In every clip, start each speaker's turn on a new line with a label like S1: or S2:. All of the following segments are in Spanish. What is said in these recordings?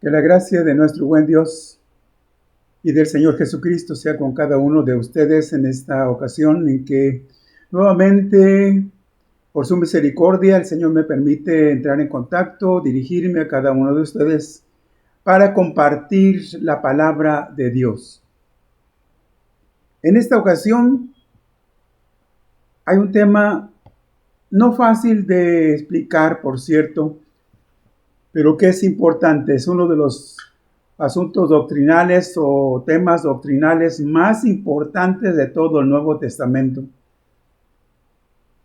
S1: Que la gracia de nuestro buen Dios y del Señor Jesucristo sea con cada uno de ustedes en esta ocasión en que nuevamente, por su misericordia, el Señor me permite entrar en contacto, dirigirme a cada uno de ustedes para compartir la palabra de Dios. En esta ocasión hay un tema no fácil de explicar, por cierto, pero que es importante. Es uno de los asuntos doctrinales o temas doctrinales más importantes de todo el Nuevo Testamento.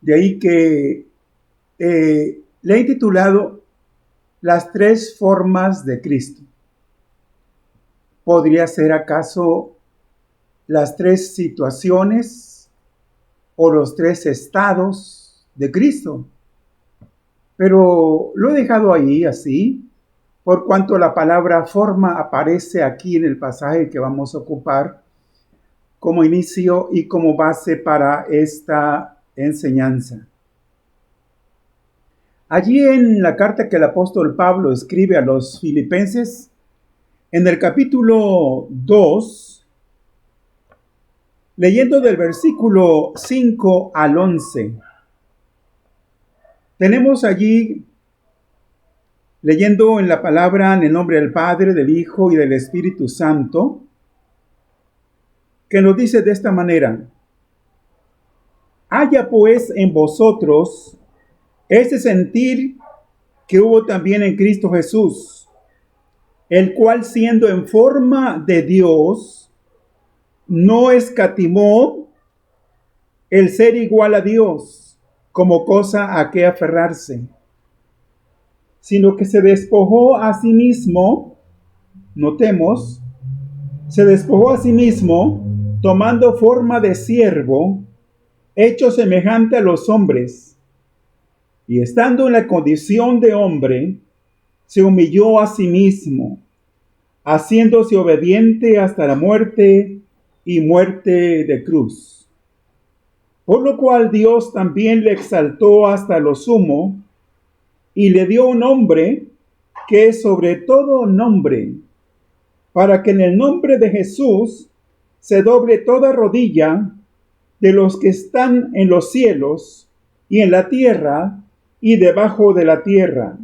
S1: De ahí que le he titulado Las tres formas de Cristo. ¿Podría ser acaso las tres situaciones o los tres estados de Cristo? Pero lo he dejado ahí así, por cuanto la palabra forma aparece aquí en el pasaje que vamos a ocupar como inicio y como base para esta enseñanza. Allí en la carta que el apóstol Pablo escribe a los filipenses, en el capítulo 2, leyendo del versículo 5 al 11, tenemos allí, leyendo en la palabra en el nombre del Padre, del Hijo y del Espíritu Santo, que nos dice de esta manera: haya pues en vosotros ese sentir que hubo también en Cristo Jesús, el cual siendo en forma de Dios, no escatimó el ser igual a Dios como cosa a que aferrarse, sino que se despojó a sí mismo, notemos, se despojó a sí mismo, tomando forma de siervo, hecho semejante a los hombres, y estando en la condición de hombre, se humilló a sí mismo, haciéndose obediente hasta la muerte y muerte de cruz. Por lo cual Dios también le exaltó hasta lo sumo, y le dio un nombre que es sobre todo nombre, para que en el nombre de Jesús se doble toda rodilla de los que están en los cielos y en la tierra y debajo de la tierra,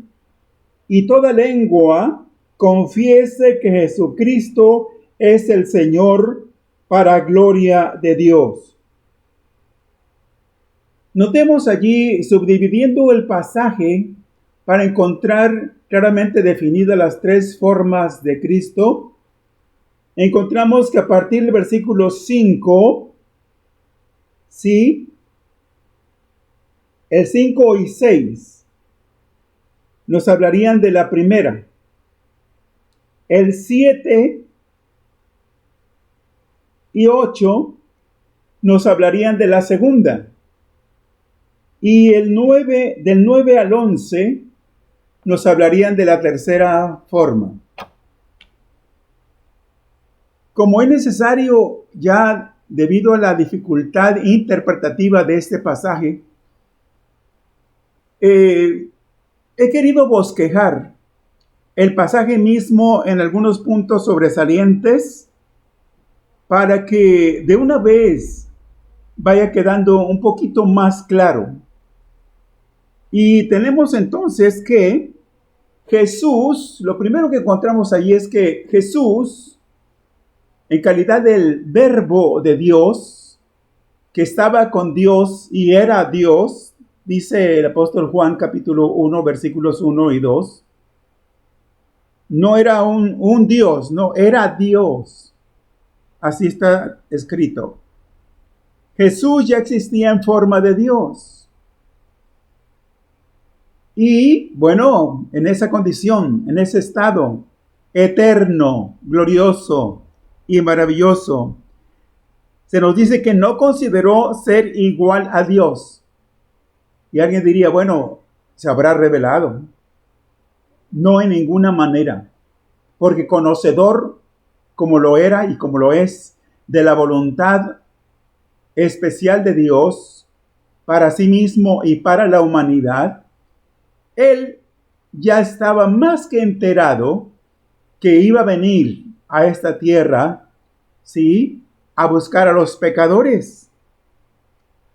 S1: y toda lengua confiese que Jesucristo es el Señor, para gloria de Dios. Notemos allí, subdividiendo el pasaje para encontrar claramente definidas las tres formas de Cristo, encontramos que a partir del versículo 5, ¿sí?, el 5 y 6 nos hablarían de la primera. El 7 y 8 nos hablarían de la segunda. Y el 9, del 9 al 11, nos hablarían de la tercera forma. Como es necesario ya debido a la dificultad interpretativa de este pasaje, he querido bosquejar el pasaje mismo en algunos puntos sobresalientes para que de una vez vaya quedando un poquito más claro. Y tenemos entonces que Jesús, lo primero que encontramos ahí es que Jesús, en calidad del verbo de Dios, que estaba con Dios y era Dios, dice el apóstol Juan capítulo 1, versículos 1 y 2, no era un Dios, no, era Dios. Así está escrito. Jesús ya existía en forma de Dios. Y bueno, en esa condición, en ese estado eterno, glorioso y maravilloso, se nos dice que no consideró ser igual a Dios. Y alguien diría, bueno, se habrá revelado. No en ninguna manera, porque conocedor como lo era y como lo es de la voluntad especial de Dios para sí mismo y para la humanidad, él ya estaba más que enterado que iba a venir a esta tierra, ¿sí?, a buscar a los pecadores.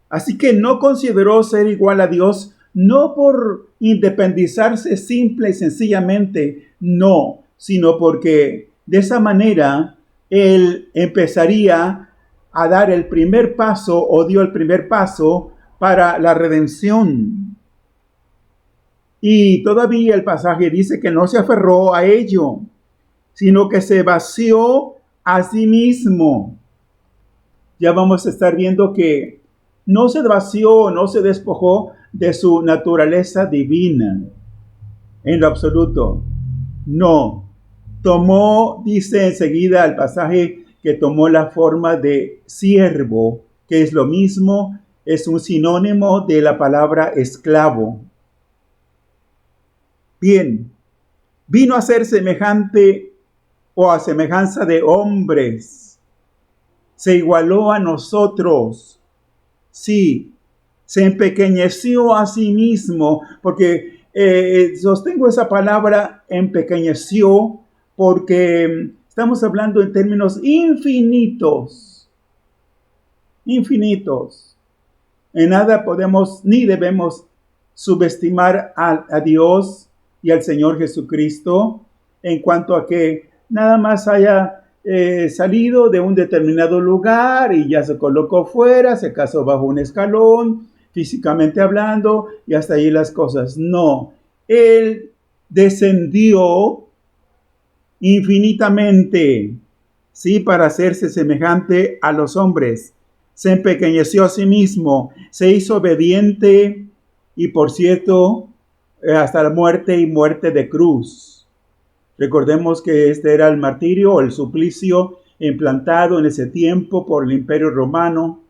S1: Así que no consideró ser igual a Dios, no por independizarse simple y sencillamente, no, sino porque de esa manera él empezaría a dar el primer paso, o dio el primer paso para la redención. Y todavía el pasaje dice que no se aferró a ello, sino que se vació a sí mismo. Ya vamos a estar viendo que no se vació, no se despojó de su naturaleza divina, en lo absoluto. No. Tomó, dice enseguida el pasaje, que tomó la forma de siervo, que es lo mismo, es un sinónimo de la palabra esclavo. Bien, vino a ser semejante o a semejanza de hombres. Se igualó a nosotros. Sí, se empequeñeció a sí mismo, porque sostengo esa palabra empequeñeció, porque estamos hablando en términos infinitos. Infinitos. En nada podemos ni debemos subestimar a Dios y al Señor Jesucristo en cuanto a que nada más haya salido de un determinado lugar y ya se colocó fuera, se casó bajo un escalón, físicamente hablando, y hasta ahí las cosas. No, Él descendió infinitamente, sí, para hacerse semejante a los hombres. Se empequeñeció a sí mismo, se hizo obediente y, por cierto, hasta la muerte y muerte de cruz. Recordemos que este era el martirio o el suplicio implantado en ese tiempo por el Imperio Romano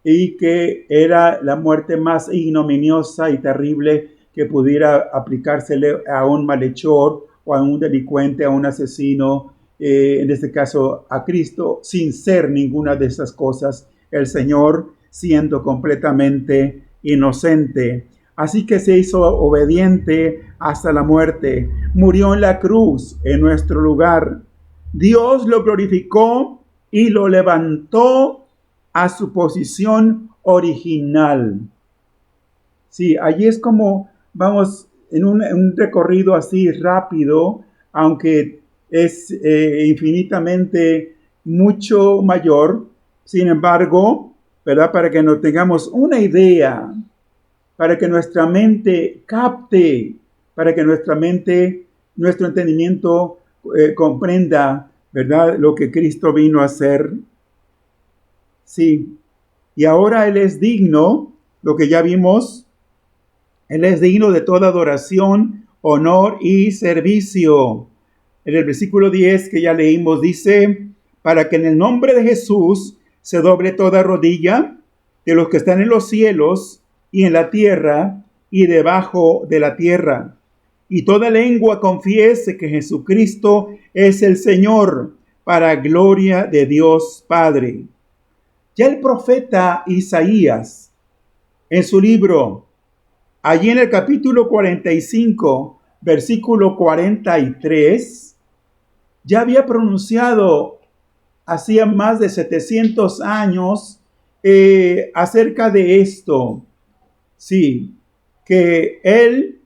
S1: y que era la muerte más ignominiosa y terrible que pudiera aplicársele a un malhechor o a un delincuente, a un asesino, en este caso a Cristo, sin ser ninguna de esas cosas, el Señor siendo completamente inocente. Así que se hizo obediente hasta la muerte. Murió en la cruz en nuestro lugar. Dios lo glorificó y lo levantó a su posición original. Sí, allí es como vamos en un recorrido así rápido, aunque es infinitamente mucho mayor. Sin embargo, ¿verdad? Para que nos tengamos una idea, para que nuestra mente capte, para que nuestra mente, nuestro entendimiento comprenda, ¿verdad?, lo que Cristo vino a hacer. Sí, y ahora Él es digno, lo que ya vimos, Él es digno de toda adoración, honor y servicio. En el versículo 10 que ya leímos dice, para que en el nombre de Jesús se doble toda rodilla de los que están en los cielos y en la tierra y debajo de la tierra, y toda lengua confiese que Jesucristo es el Señor, para gloria de Dios Padre. Ya el profeta Isaías, en su libro, allí en el capítulo 45, versículo 43, ya había pronunciado hacía más de 700 años acerca de esto. Sí, que Él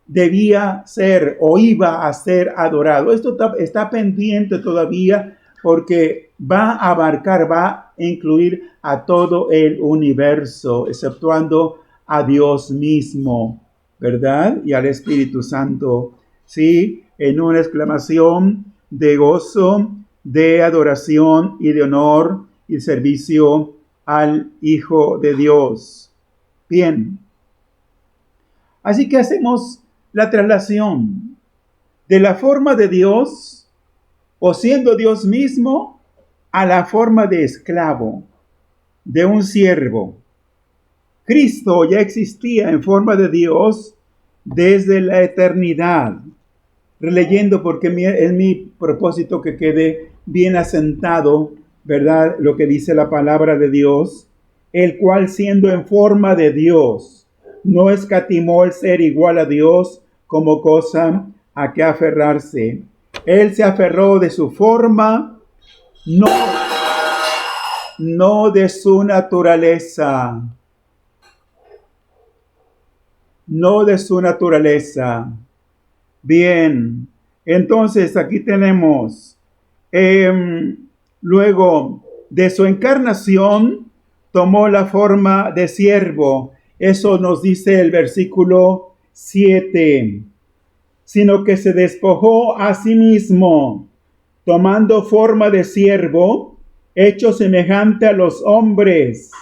S1: debía ser o iba a ser adorado. Esto está pendiente todavía porque va a abarcar, va a incluir a todo el universo, exceptuando a Dios mismo, ¿verdad? Y al Espíritu Santo, ¿sí? En una exclamación de gozo, de adoración y de honor y servicio al Hijo de Dios. Bien. Así que hacemos la traslación de la forma de Dios, o siendo Dios mismo, a la forma de esclavo, de un siervo. Cristo ya existía en forma de Dios desde la eternidad. Releyendo, porque es mi propósito que quede bien asentado, ¿verdad?, lo que dice la palabra de Dios, el cual siendo en forma de Dios, no escatimó el ser igual a Dios como cosa a que aferrarse, Él se aferró de su forma, no de su naturaleza. No de su naturaleza. Bien, entonces aquí tenemos, luego de su encarnación, tomó la forma de siervo. Eso nos dice el versículo 7. Sino que se despojó a sí mismo, tomando forma de siervo, hecho semejante a los hombres.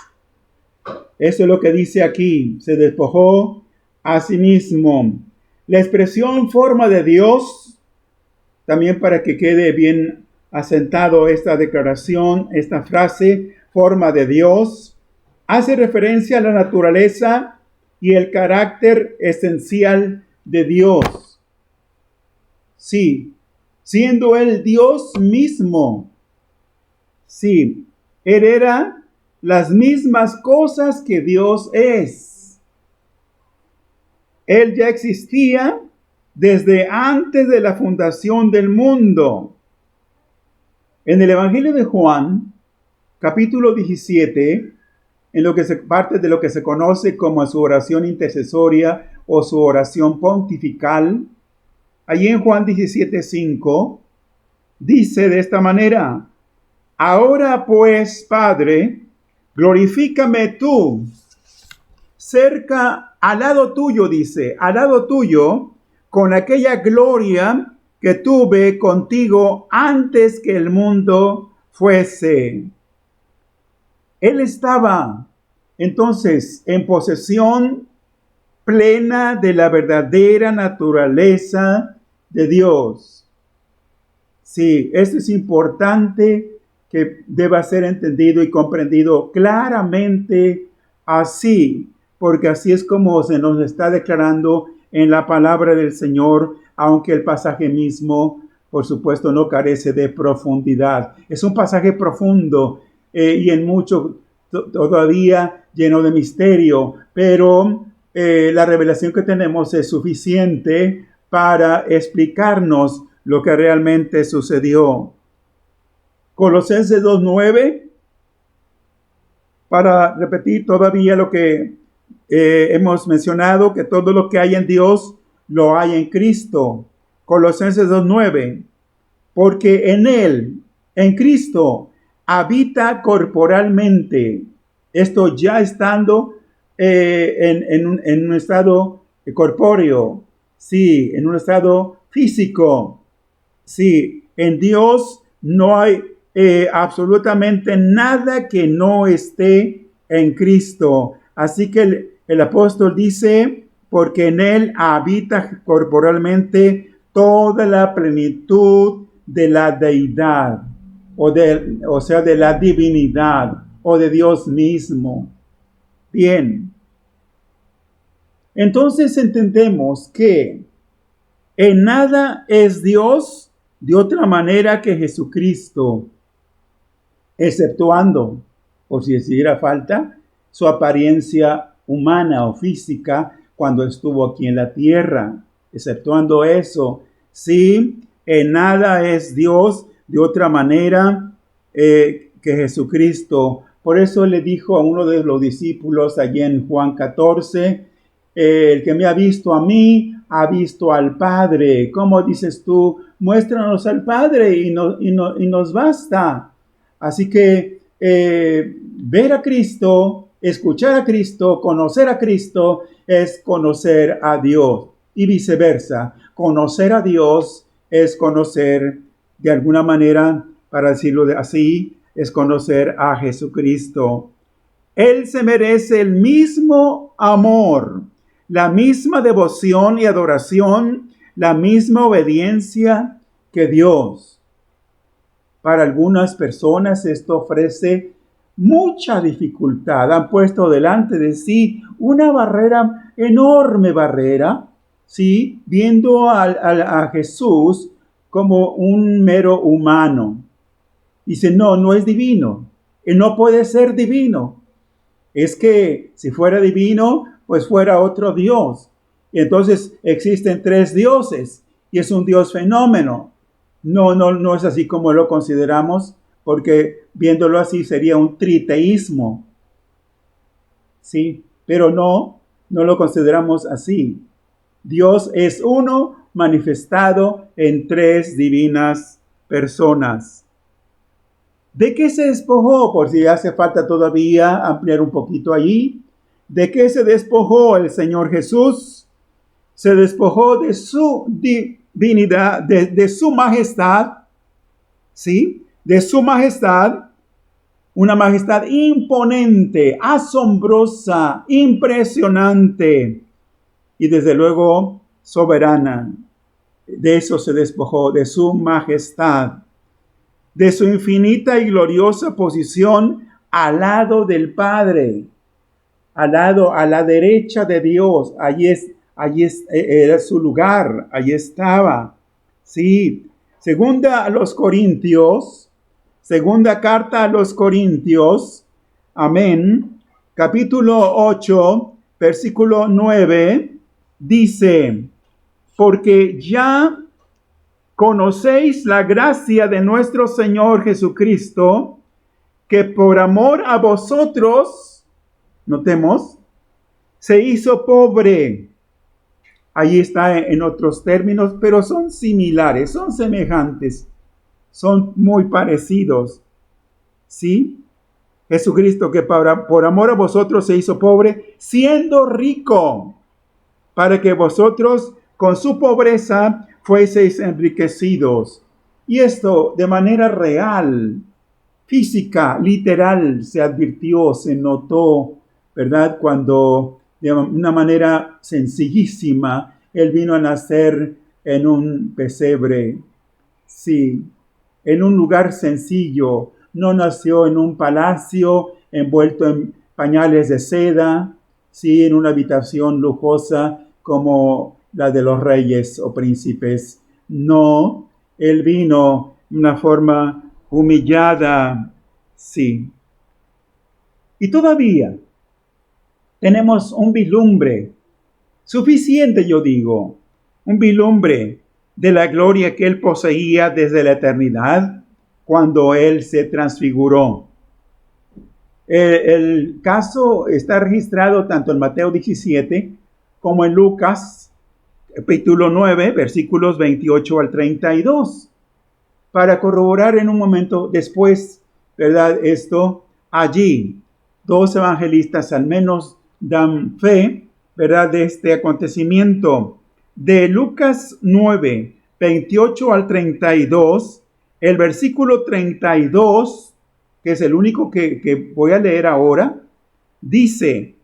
S1: Eso es lo que dice aquí, se despojó a sí mismo. La expresión forma de Dios, también para que quede bien asentado esta declaración, esta frase, forma de Dios, hace referencia a la naturaleza y el carácter esencial de Dios. Sí, siendo Él Dios mismo. Sí, Él era las mismas cosas que Dios es. Él ya existía desde antes de la fundación del mundo. En el Evangelio de Juan, capítulo 17, en lo que parte de lo que se conoce como su oración intercesoria o su oración pontifical, allí en Juan 17:5, dice de esta manera: ahora pues, Padre, glorifícame tú, cerca, al lado tuyo, dice, al lado tuyo, con aquella gloria que tuve contigo antes que el mundo fuese. Él estaba entonces en posesión plena de la verdadera naturaleza de Dios. Sí, esto es importante que deba ser entendido y comprendido claramente así, porque así es como se nos está declarando en la palabra del Señor, aunque el pasaje mismo, por supuesto, no carece de profundidad. Es un pasaje profundo y en mucho todavía lleno de misterio, pero la revelación que tenemos es suficiente para explicarnos lo que realmente sucedió. Colosenses 2:9, para repetir todavía lo que hemos mencionado, que todo lo que hay en Dios lo hay en Cristo. Colosenses 2:9, porque en Él, en Cristo, habita corporalmente, esto ya estando en un estado corpóreo, sí, en un estado físico, sí, en Dios no hay absolutamente nada que no esté en Cristo. Así que el apóstol dice, porque en Él habita corporalmente toda la plenitud de la deidad, o sea, de la divinidad, o de Dios mismo. Bien. Entonces entendemos que en nada es Dios de otra manera que Jesucristo, exceptuando, por si hiciera falta, su apariencia humana o física cuando estuvo aquí en la tierra. Exceptuando eso, sí, en nada es Dios de otra manera que Jesucristo. Por eso le dijo a uno de los discípulos allí en Juan 14, el que me ha visto a mí, ha visto al Padre. ¿Cómo dices tú? Muéstranos al Padre y nos basta. Así que ver a Cristo, escuchar a Cristo, conocer a Cristo es conocer a Dios y viceversa. Conocer a Dios es conocer, de alguna manera, para decirlo así, es conocer a Jesucristo. Él se merece el mismo amor, la misma devoción y adoración, la misma obediencia que Dios. Para algunas personas esto ofrece mucha dificultad. Han puesto delante de sí una barrera, enorme barrera, ¿sí? Viendo a Jesús como un mero humano. Dicen, no es divino. Él no puede ser divino. Es que si fuera divino, pues fuera otro Dios. Y entonces existen tres dioses y es un Dios fenómeno. No es así como lo consideramos, porque viéndolo así sería un triteísmo, ¿sí? Pero no lo consideramos así. Dios es uno manifestado en tres divinas personas. ¿De qué se despojó? Por si hace falta todavía ampliar un poquito allí. ¿De qué se despojó el Señor Jesús? Se despojó de su divinidad, de su majestad, ¿sí? De su majestad, una majestad imponente, asombrosa, impresionante y desde luego soberana. De eso se despojó, de su majestad, de su infinita y gloriosa posición al lado del Padre, al lado, a la derecha de Dios. Era su lugar, allí estaba. Sí, segunda carta a los Corintios, amén, capítulo 8, versículo 9, dice, porque ya conocéis la gracia de nuestro Señor Jesucristo, que por amor a vosotros, notemos, se hizo pobre. Allí está en otros términos, pero son similares, son semejantes, son muy parecidos. ¿Sí? Jesucristo que por amor a vosotros se hizo pobre, siendo rico, para que vosotros con su pobreza fueseis enriquecidos. Y esto de manera real, física, literal, se advirtió, se notó, ¿verdad? Cuando de una manera sencillísima, Él vino a nacer en un pesebre, sí, en un lugar sencillo. No nació en un palacio envuelto en pañales de seda, sí, en una habitación lujosa como la de los reyes o príncipes. No, Él vino de una forma humillada, sí. Y todavía tenemos un vislumbre, suficiente yo digo, un vislumbre de la gloria que Él poseía desde la eternidad cuando Él se transfiguró. El caso está registrado tanto en Mateo 17 como en Lucas capítulo 9, versículos 28 al 32. Para corroborar en un momento después, ¿verdad? Esto allí, dos evangelistas al menos dan fe, ¿verdad? De este acontecimiento. De Lucas 9, 28 al 32, el versículo 32, que es el único que voy a leer ahora, dice,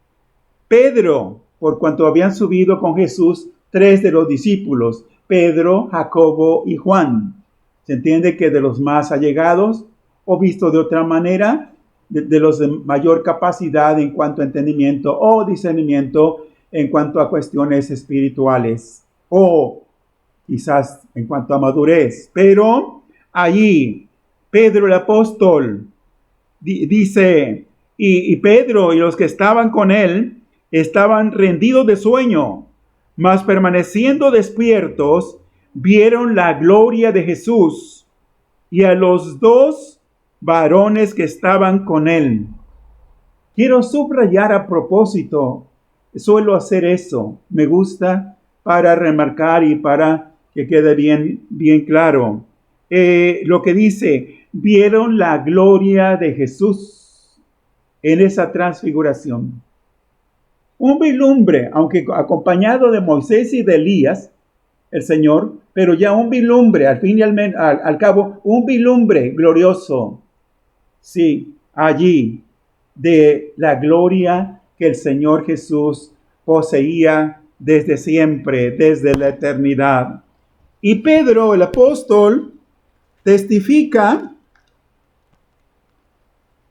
S1: Pedro, por cuanto habían subido con Jesús tres de los discípulos, Pedro, Jacobo y Juan. Se entiende que de los más allegados, o visto de otra manera, de los de mayor capacidad en cuanto a entendimiento o discernimiento en cuanto a cuestiones espirituales, o quizás en cuanto a madurez. Pero allí, Pedro el apóstol dice, y Pedro y los que estaban con él estaban rendidos de sueño, mas permaneciendo despiertos, vieron la gloria de Jesús y a los dos varones que estaban con él. Quiero subrayar a propósito, suelo hacer eso, me gusta para remarcar y para que quede bien claro. Lo que dice, vieron la gloria de Jesús en esa transfiguración. Un vislumbre, aunque acompañado de Moisés y de Elías, el Señor, pero ya un vislumbre, al fin y al cabo, un vislumbre glorioso, sí, allí, de la gloria que el Señor Jesús poseía desde siempre, desde la eternidad. Y Pedro, el apóstol, testifica,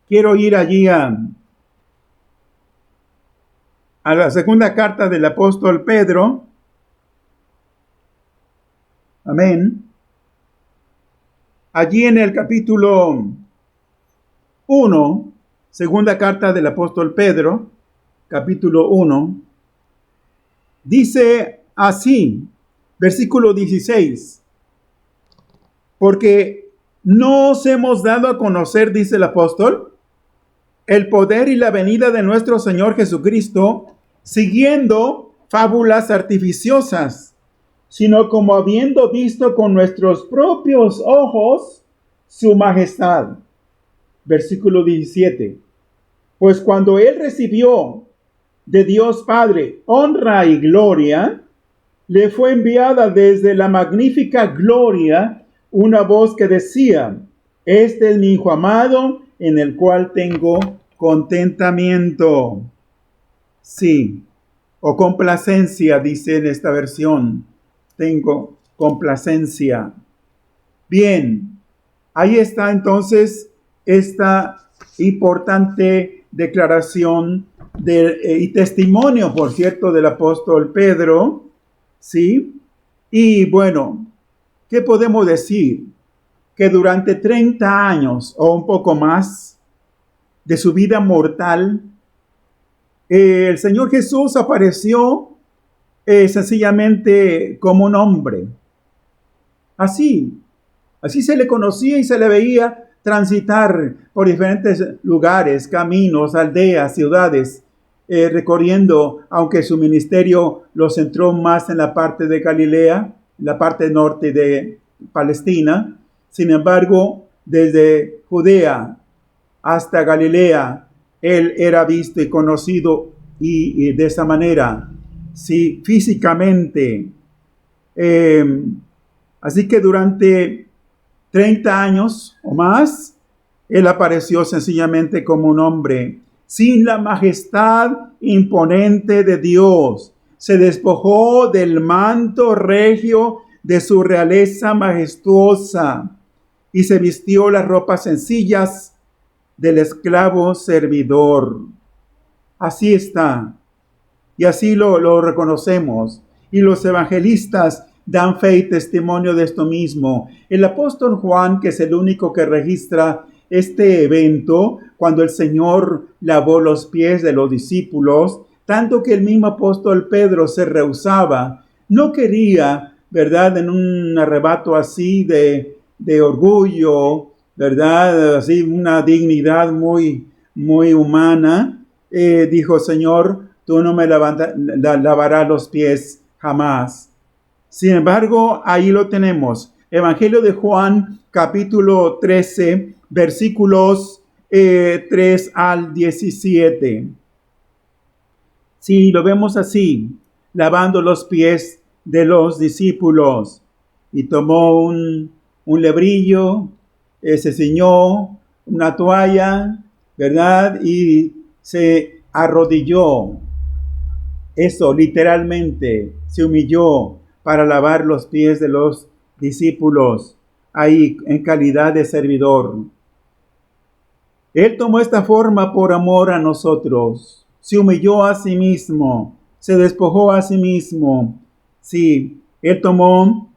S1: quiero ir allí a la segunda carta del apóstol Pedro, amén, allí en el capítulo 1, segunda carta del apóstol Pedro, capítulo 1, dice así, versículo 16, porque no os hemos dado a conocer, dice el apóstol, el poder y la venida de nuestro Señor Jesucristo, siguiendo fábulas artificiosas, sino como habiendo visto con nuestros propios ojos su majestad. Versículo 17. Pues cuando él recibió de Dios Padre honra y gloria, le fue enviada desde la magnífica gloria una voz que decía: este es mi Hijo amado, en el cual tengo contentamiento. Sí, o complacencia, dice en esta versión. Tengo complacencia. Bien, ahí está entonces esta importante declaración y testimonio, por cierto, del apóstol Pedro, ¿sí? Y bueno, ¿qué podemos decir? Que durante 30 años o un poco más de su vida mortal, el Señor Jesús apareció sencillamente como un hombre. Así se le conocía y se le veía transitar por diferentes lugares, caminos, aldeas, ciudades, recorriendo, aunque su ministerio lo centró más en la parte de Galilea, la parte norte de Palestina. Sin embargo, desde Judea hasta Galilea, él era visto y conocido y de esa manera, sí, físicamente. Así que durante 30 años o más, él apareció sencillamente como un hombre, sin la majestad imponente de Dios. Se despojó del manto regio de su realeza majestuosa y se vistió las ropas sencillas del esclavo servidor. Así está, y así lo reconocemos. Y los evangelistas dan fe y testimonio de esto mismo. El apóstol Juan, que es el único que registra este evento, cuando el Señor lavó los pies de los discípulos, tanto que el mismo apóstol Pedro se rehusaba, no quería, ¿verdad?, en un arrebato así de orgullo, ¿verdad?, así una dignidad muy, muy humana, dijo: Señor, tú no me lavarás los pies jamás. Sin embargo, ahí lo tenemos. Evangelio de Juan, capítulo 13, versículos 3 al 17. Sí, lo vemos así, lavando los pies de los discípulos. Y tomó un lebrillo, se ciñó una toalla, ¿verdad? Y se arrodilló. Eso, literalmente, se humilló para lavar los pies de los discípulos, ahí en calidad de servidor. Él tomó esta forma por amor a nosotros. Se humilló a sí mismo, se despojó a sí mismo. Sí, Él tomó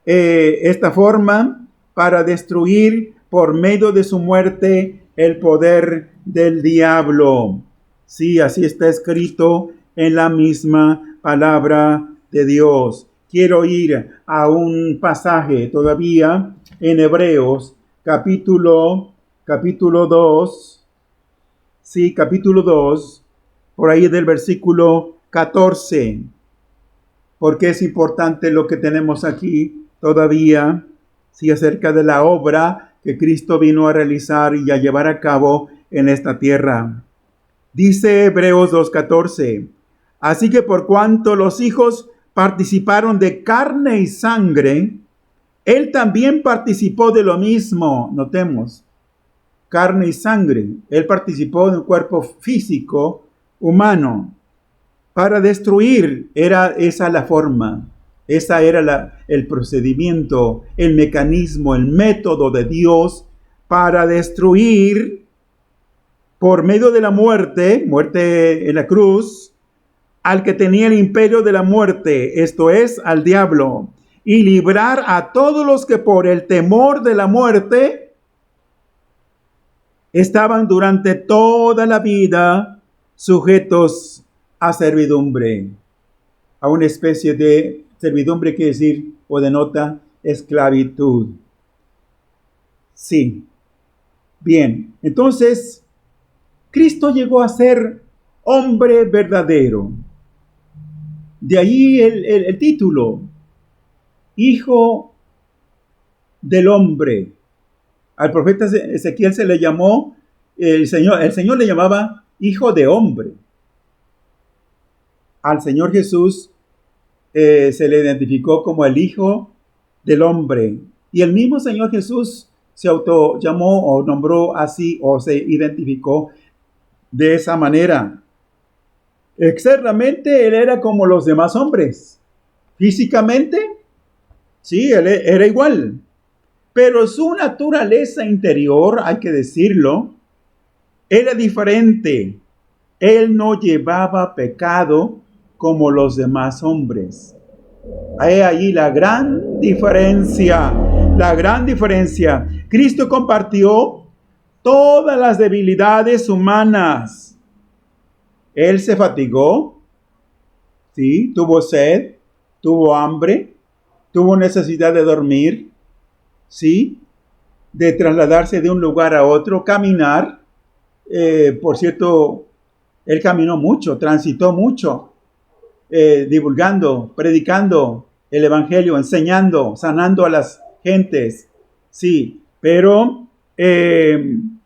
S1: esta forma para destruir por medio de su muerte el poder del diablo. Sí, así está escrito en la misma palabra de Dios. Quiero ir a un pasaje todavía en Hebreos, capítulo 2. Sí, capítulo 2, por ahí del versículo 14. Porque es importante lo que tenemos aquí todavía, sí, acerca de la obra que Cristo vino a realizar y a llevar a cabo en esta tierra. Dice Hebreos 2:14, así que por cuanto los hijos participaron de carne y sangre, él también participó de lo mismo. Notemos, carne y sangre. Él participó de un cuerpo físico humano para destruir. Era esa la forma, esa era el procedimiento, el mecanismo, el método de Dios para destruir por medio de la muerte en la cruz, al que tenía el imperio de la muerte, esto es, al diablo, y librar a todos los que por el temor de la muerte estaban durante toda la vida sujetos a servidumbre, a una especie de servidumbre, quiere decir o denota esclavitud. Sí, bien. Entonces, Cristo llegó a ser hombre verdadero. De ahí el título, Hijo del Hombre. Al profeta Ezequiel se le llamó, el Señor le llamaba Hijo de Hombre. Al Señor Jesús se le identificó como el Hijo del Hombre. Y el mismo Señor Jesús se auto llamó o nombró así o se identificó de esa manera. Externamente él era como los demás hombres. Físicamente, sí, él era igual. Pero su naturaleza interior, hay que decirlo, era diferente. Él no llevaba pecado como los demás hombres. Hay ahí la gran diferencia. La gran diferencia. Cristo compartió todas las debilidades humanas. Él se fatigó, ¿sí? Tuvo sed, tuvo hambre, tuvo necesidad de dormir, ¿sí? De trasladarse de un lugar a otro, caminar. Por cierto, él caminó mucho, transitó mucho, divulgando, predicando el evangelio, enseñando, sanando a las gentes, sí, pero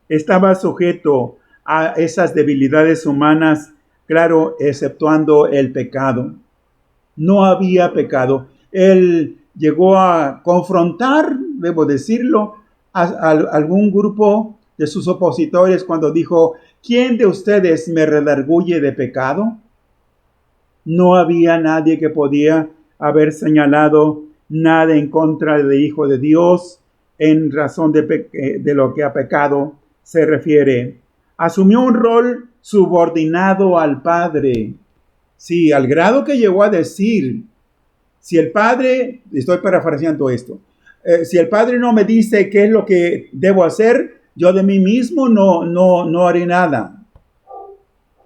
S1: estaba sujeto a esas debilidades humanas, claro, exceptuando el pecado. No había pecado. Él llegó a confrontar, debo decirlo, a algún grupo de sus opositores cuando dijo: ¿quién de ustedes me redarguye de pecado? No había nadie que podía haber señalado nada en contra del Hijo de Dios en razón de lo que a pecado se refiere. Asumió un rol subordinado al Padre. Sí, al grado que llegó a decir: si el Padre, estoy parafraseando esto, si el Padre no me dice qué es lo que debo hacer, yo de mí mismo no haré nada.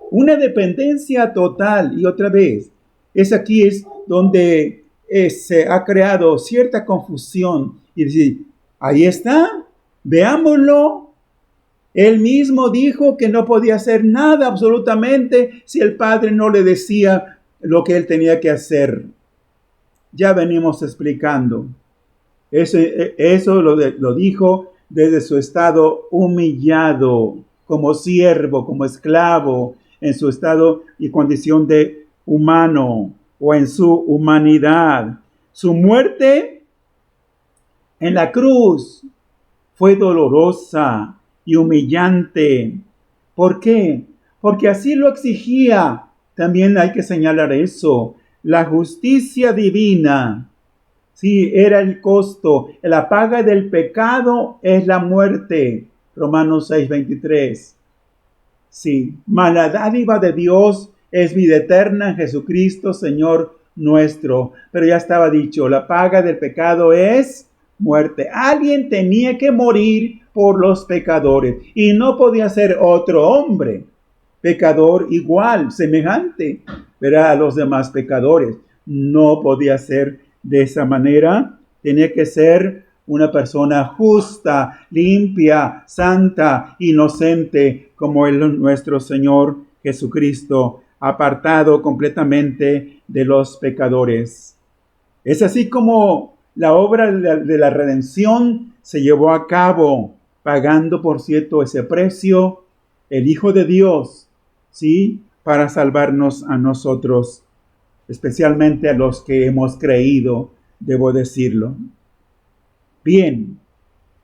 S1: Una dependencia total. Y otra vez, es donde se ha creado cierta confusión. Y decir, ahí está, veámoslo. Él mismo dijo que no podía hacer nada absolutamente si el Padre no le decía lo que él tenía que hacer. Ya venimos explicando. Eso lo dijo desde su estado humillado, como siervo, como esclavo, en su estado y condición de humano o en su humanidad. Su muerte en la cruz fue dolorosa y humillante. ¿Por qué? Porque así lo exigía. También hay que señalar eso. La justicia divina. Sí, era el costo. La paga del pecado es la muerte. Romanos 6:23. Sí, mas la dádiva de Dios es vida eterna en Jesucristo, Señor nuestro. Pero ya estaba dicho, la paga del pecado es muerte. Alguien tenía que morir por los pecadores y no podía ser otro hombre, pecador igual, semejante, ¿verdad?, a los demás pecadores. No podía ser de esa manera. Tenía que ser una persona justa, limpia, santa, inocente, como nuestro Señor Jesucristo, apartado completamente de los pecadores. Es así como la obra de la redención se llevó a cabo, pagando, por cierto, ese precio, el Hijo de Dios, ¿sí?, para salvarnos a nosotros, especialmente a los que hemos creído, debo decirlo. Bien,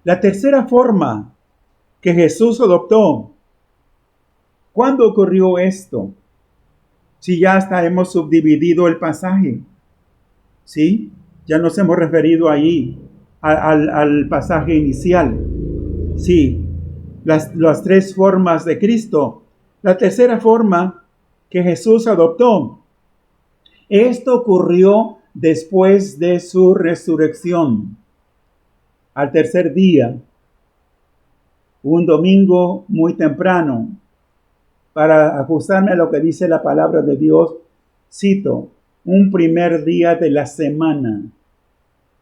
S1: la tercera forma que Jesús adoptó. ¿Cuándo ocurrió esto? Si ya hasta hemos subdividido el pasaje, ¿sí? Ya nos hemos referido ahí al pasaje inicial. Sí, las tres formas de Cristo. La tercera forma que Jesús adoptó. Esto ocurrió después de su resurrección. Al tercer día, un domingo muy temprano, para ajustarme a lo que dice la palabra de Dios, cito, un primer día de la semana.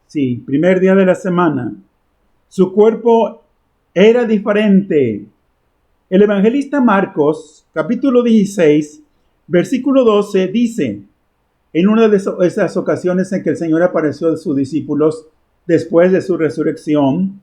S1: Sí, primer día de la semana. Su cuerpo era diferente. El evangelista Marcos, capítulo 16, versículo 12, dice, en una de esas ocasiones en que el Señor apareció a sus discípulos después de su resurrección,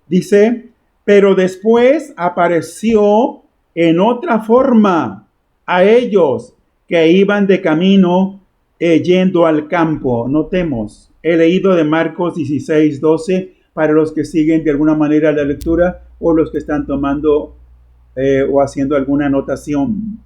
S1: dice, pero después apareció en otra forma a ellos que iban de camino yendo al campo. Notemos, he leído de Marcos 16, 12 para los que siguen de alguna manera la lectura o los que están tomando o haciendo alguna anotación.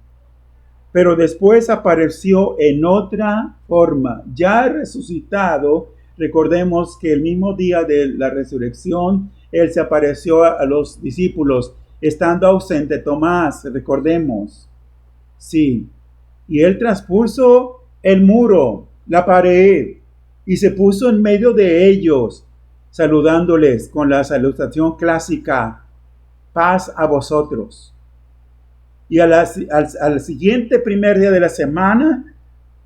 S1: Pero después apareció en otra forma, ya resucitado. Recordemos que el mismo día de la resurrección, Él se apareció a los discípulos, estando ausente Tomás, recordemos. Sí, y Él traspuso el muro, la pared, y se puso en medio de ellos, saludándoles con la salutación clásica, paz a vosotros. Y al siguiente primer día de la semana,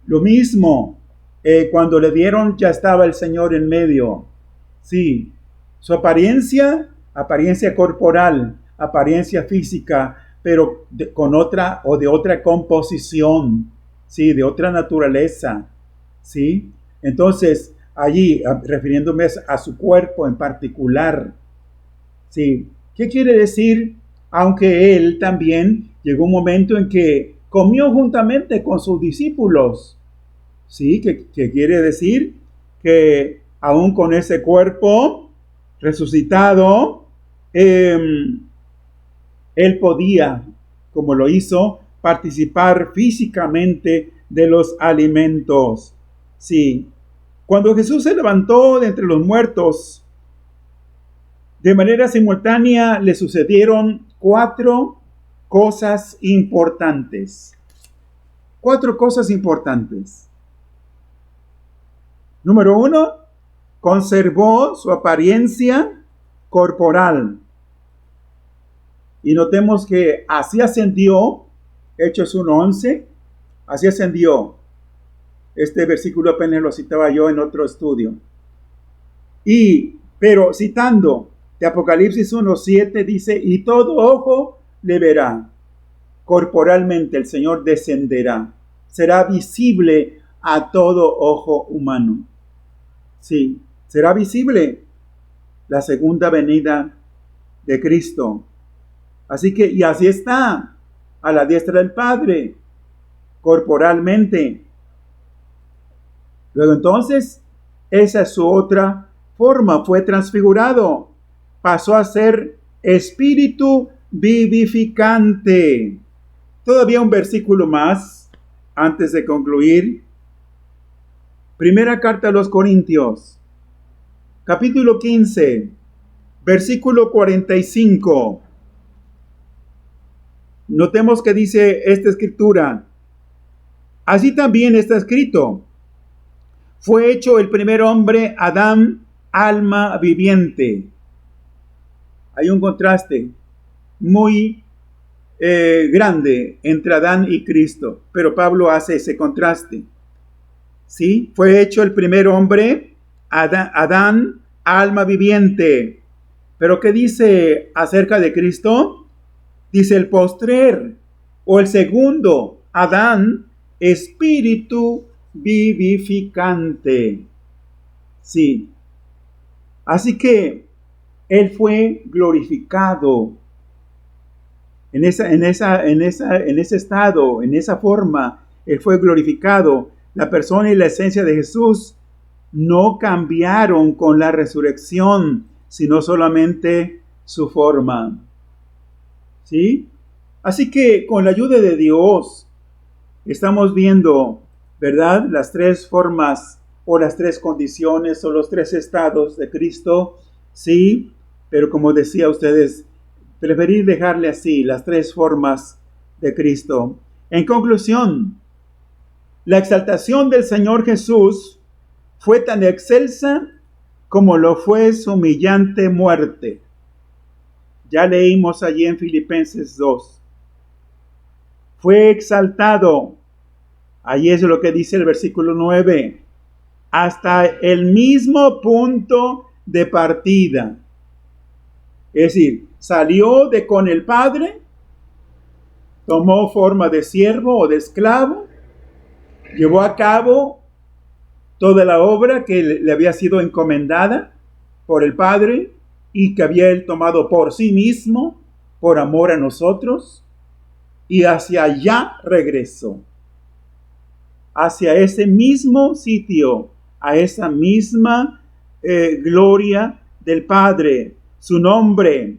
S1: lo mismo. Cuando le vieron, ya estaba el Señor en medio. Sí, su apariencia corporal, apariencia física, pero con otra o de otra composición, sí, de otra naturaleza, sí. Entonces, allí, refiriéndome a su cuerpo en particular, sí. ¿Qué quiere decir? Aunque Él también llegó un momento en que comió juntamente con sus discípulos. ¿Sí? ¿Qué quiere decir? Que aún con ese cuerpo resucitado, Él podía, como lo hizo, participar físicamente de los alimentos. Sí. Cuando Jesús se levantó de entre los muertos, de manera simultánea le sucedieron 4 cosas importantes. 4 cosas importantes. Número 1, conservó su apariencia corporal. Y notemos que así ascendió, Hechos 1:11, así ascendió. Este versículo apenas lo citaba yo en otro estudio. Pero citando de Apocalipsis 1:7 dice, y todo ojo le verá. Corporalmente el Señor descenderá. Será visible a todo ojo humano. Sí, será visible la segunda venida de Cristo. Así que, y así está, a la diestra del Padre, corporalmente. Luego entonces, esa es su otra forma, fue transfigurado, pasó a ser espíritu vivificante. Todavía un versículo más, antes de concluir. Primera carta a los Corintios, capítulo 15, versículo 45. Notemos que dice esta escritura, así también está escrito, fue hecho el primer hombre, Adán, alma viviente. Hay un contraste muy grande entre Adán y Cristo, pero Pablo hace ese contraste. ¿Sí? Fue hecho el primer hombre, Adán, alma viviente. ¿Pero qué dice acerca de Cristo? Dice el postrer, o el segundo, Adán, espíritu vivificante. Sí. Así que Él fue glorificado en ese estado, en esa forma. Él fue glorificado. La persona y la esencia de Jesús no cambiaron con la resurrección, sino solamente su forma. ¿Sí? Así que con la ayuda de Dios estamos viendo, ¿verdad? Las 3 formas o las 3 condiciones o los 3 estados de Cristo. Sí, pero como decía ustedes, preferí dejarle así, las 3 formas de Cristo. En conclusión, la exaltación del Señor Jesús fue tan excelsa como lo fue su humillante muerte. Ya leímos allí en Filipenses 2. Fue exaltado, ahí es lo que dice el versículo 9, hasta el mismo punto de partida. Es decir, salió de con el Padre, tomó forma de siervo o de esclavo, llevó a cabo toda la obra que le había sido encomendada por el Padre y que había él tomado por sí mismo, por amor a nosotros, y hacia allá regresó, hacia ese mismo sitio, a esa misma gloria del Padre. Su nombre,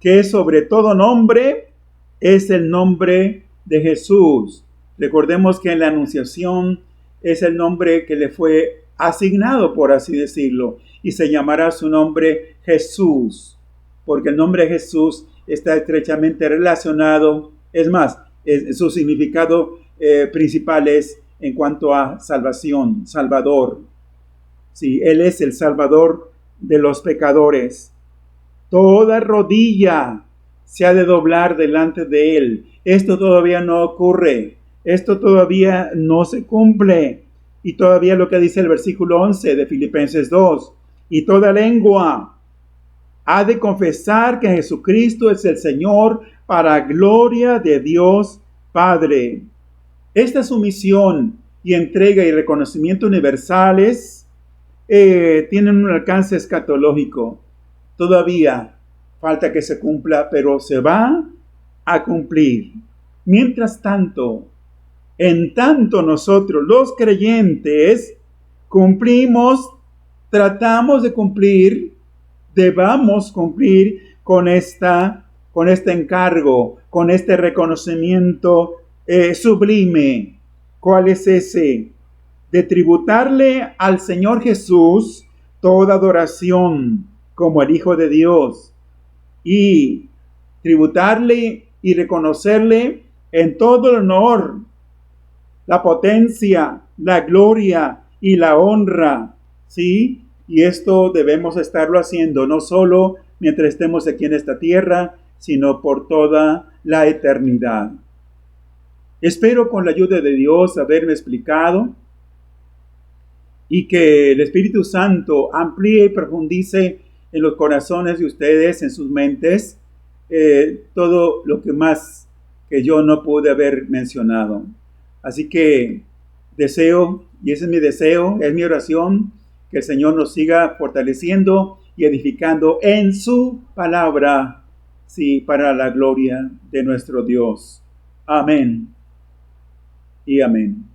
S1: que es sobre todo nombre, es el nombre de Jesús. Recordemos que en la Anunciación es el nombre que le fue asignado, por así decirlo, y se llamará su nombre Jesús, porque el nombre de Jesús está estrechamente relacionado, es más, su significado principal es en cuanto a salvación, Salvador. Sí, Él es el Salvador de los pecadores. Toda rodilla se ha de doblar delante de Él. Esto todavía no ocurre. Esto todavía no se cumple. Y todavía lo que dice el versículo 11 de Filipenses 2. Y toda lengua ha de confesar que Jesucristo es el Señor para gloria de Dios Padre. Esta sumisión y entrega y reconocimiento universales tienen un alcance escatológico. Todavía falta que se cumpla, pero se va a cumplir. Mientras tanto, en tanto nosotros los creyentes cumplimos, tratamos de cumplir, debamos cumplir con este encargo, con este reconocimiento sublime. ¿Cuál es ese? De tributarle al Señor Jesús toda adoración como el Hijo de Dios y tributarle y reconocerle en todo el honor, la potencia, la gloria y la honra, ¿sí? Y esto debemos estarlo haciendo no solo mientras estemos aquí en esta tierra, sino por toda la eternidad. Espero con la ayuda de Dios haberme explicado y que el Espíritu Santo amplíe y profundice en los corazones de ustedes, en sus mentes, todo lo que más que yo no pude haber mencionado. Así que deseo, y ese es mi deseo, es mi oración, que el Señor nos siga fortaleciendo y edificando en su palabra, sí, para la gloria de nuestro Dios. Amén y amén.